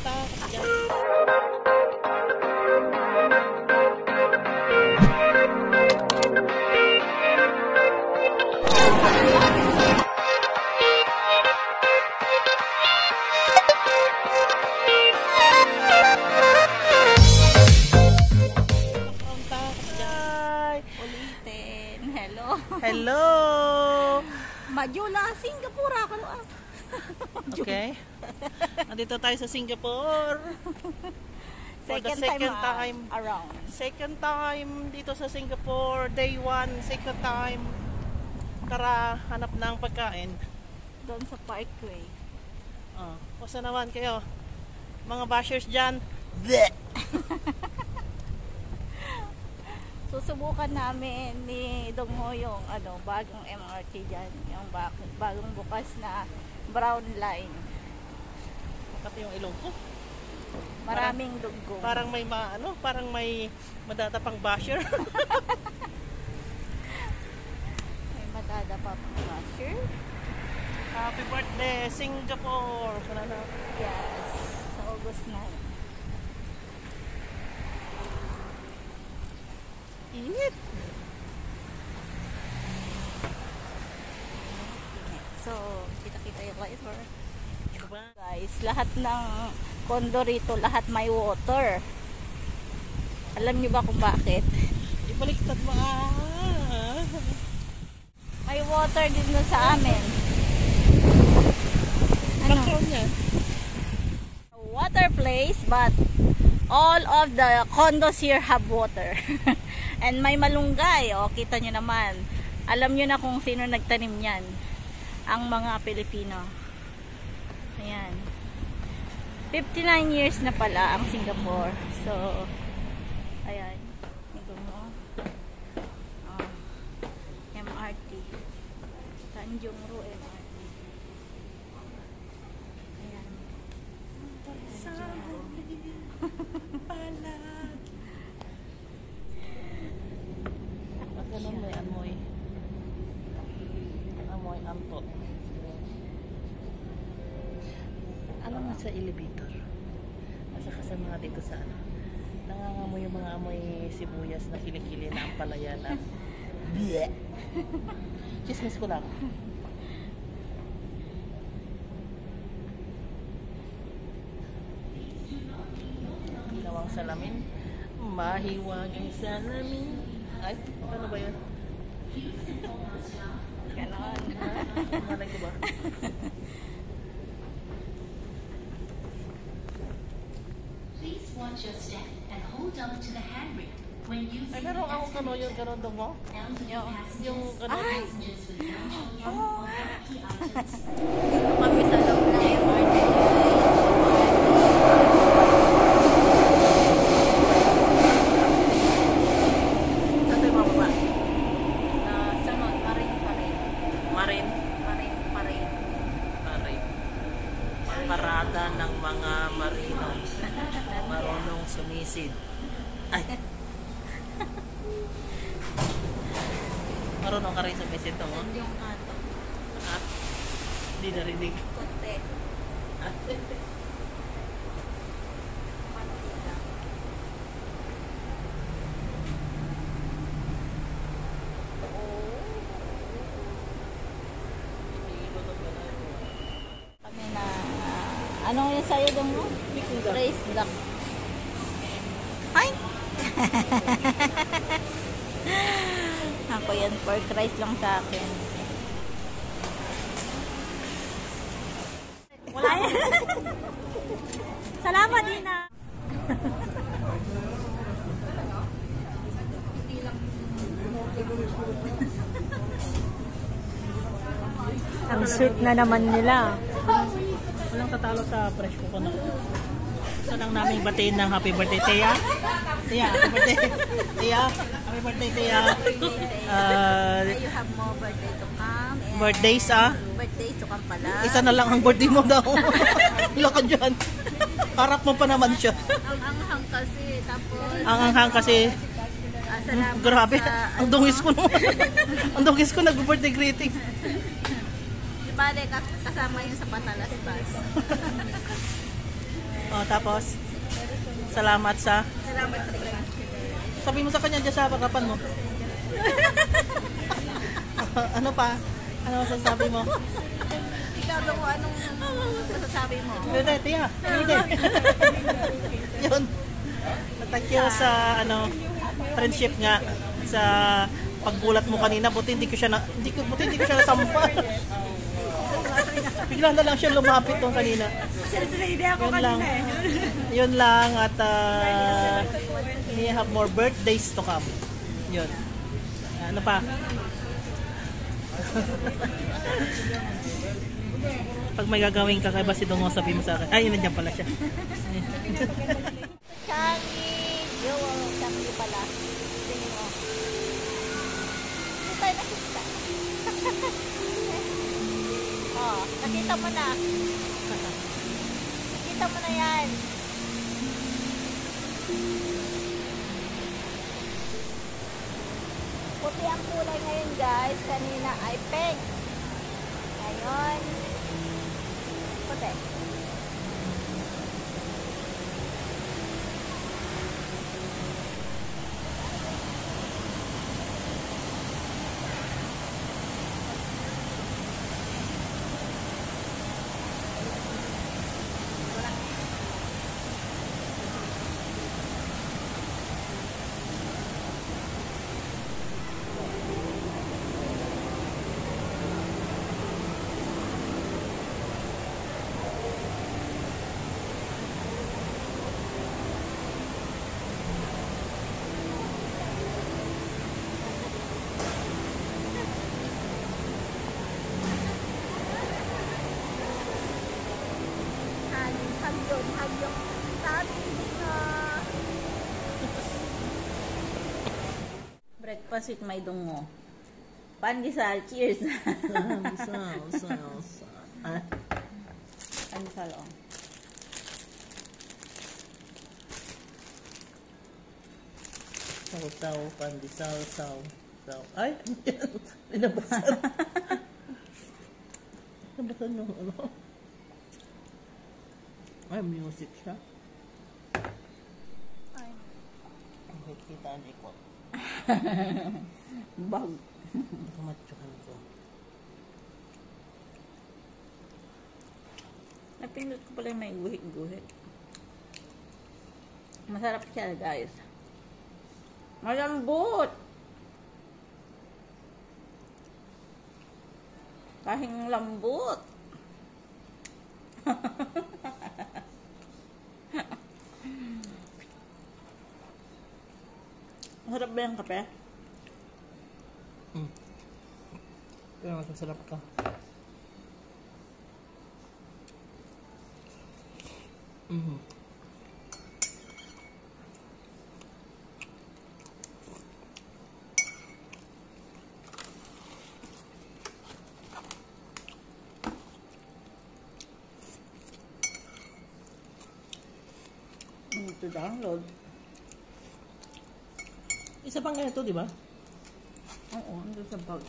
Pupunta kasi dyan. Hello! Majula, Singapore ako. Okay. Nandito tayo sa Singapore. For the second time around. Second time dito sa Singapore. Day 1, second time. Tara, hanap ng pagkain. Doon sa Parkway. Kusa naman kayo? Mga bashers dyan. Bleh! Susubukan namin ni Dongho yung bagong MRT dyan, yung bagong bukas na brown line. Makati yung ilong ko. Maraming dugong. Parang may parang may madatapang basher. May madadapang basher. Happy birthday Singapore. Sana na. Yes, sa August 9. Init. So, kita-kita yung lighter. Guys, lahat ng kondo rito, lahat may water. Alam niyo ba kung bakit? Ibaliktad mo May water din na sa amin. Background niya. Water place, but all of the condos here have water. And may malunggay. Kita nyo naman. Alam nyo na kung sino nagtanim yan. Ang mga Pilipino. Ayan. 59 years na pala ang Singapore. So, ayan. Ito mo. MRT. Tanjung Ru MRT. Ayan. Ganun may amoy anto. Ano nga sa elevator? Asa ka sa mga dito sa nangangamoy yung mga amoy sibuyas na kilikili na ang palaya na bleh. Chismis ko lang. Ginawang salamin. Mahiwagang salamin. Ay, ano ba yun? Ganon. Malay ko ba? Please watch your step and hold on to the handrail when using Ay, meron akong yung kanon daw mo? Yung kanon. Ay! passengers with or empty items. Kami sa loob ng MRT. Parada ng mga marino. Marunong sumisid. Ay! Marunong ka rin sumisid to mo? Yung ato. At hindi narinig. Kunti. Kami na ano yung sayo doon mo? Rice duck. Hi! Ako yan, pork rice lang sa akin. Wala yan. Salamat, Dina. Ang sweet na naman nila. Walang tatalo sa fresh coconut. Gusto lang namin batiin ng happy birthday, Tia. Tia, happy birthday. Tia, happy birthday, Tia. You have more birthday to come. And Birthdays, birthdays to come pala. Isa na lang ang birthday mo daw. Wala ka dyan. Harap mo pa naman siya. Ang anghang kasi. Tapos, Ang anghang kasi. salamat Grabe. sa, Ang dungis ko no. Ang dungis ko nag-birthday greeting. Di ba, kasama yun sa Patalaspas. Oh, tapos, salamat sa... Sabi mo sa kanya dyan sa harapan mo. Ano pa? Ano masasabi mo? Ikaw daw kung anong masasabi mo? Hindi, tiya. Hindi. Yun. Thank you sa friendship nga sa paggulat mo kanina. Buti hindi ko siya nasampa. Bigla na lang siya lumapit nung kanina. Yun lang. Yun lang at we have more birthdays to come. Yun. Ano pa? Pag may gagawin ka kay Basidong, sabi mo sa akin. Ay, nandiyan pala siya. Changi! Yo, Changi pala. Tingin mo. Hindi tayo nakita. Oh, nakita mo na. Nakita mo na yan. Puti ang kulay ngayon guys. Kanina ay pink. Ngayon, puti. Hagyong sabi na. Breakfast with may dungo. Pandesal, cheers. Pandesal, oh. Saw, pandesal, saw. Ay, pinabasan. Pinabasan yung ano. Ay, music siya. Ay. Kita niyo ko. Bag. Kumatsukan ko. Napindot ko pala yung may guhit-guhit. Masarap siya, guys. Malambot! Kahing lambot. Masarap ba yung kape? Pero masasarap ka. To download. Isa pang ganito, di ba? Oo, ando sa bag.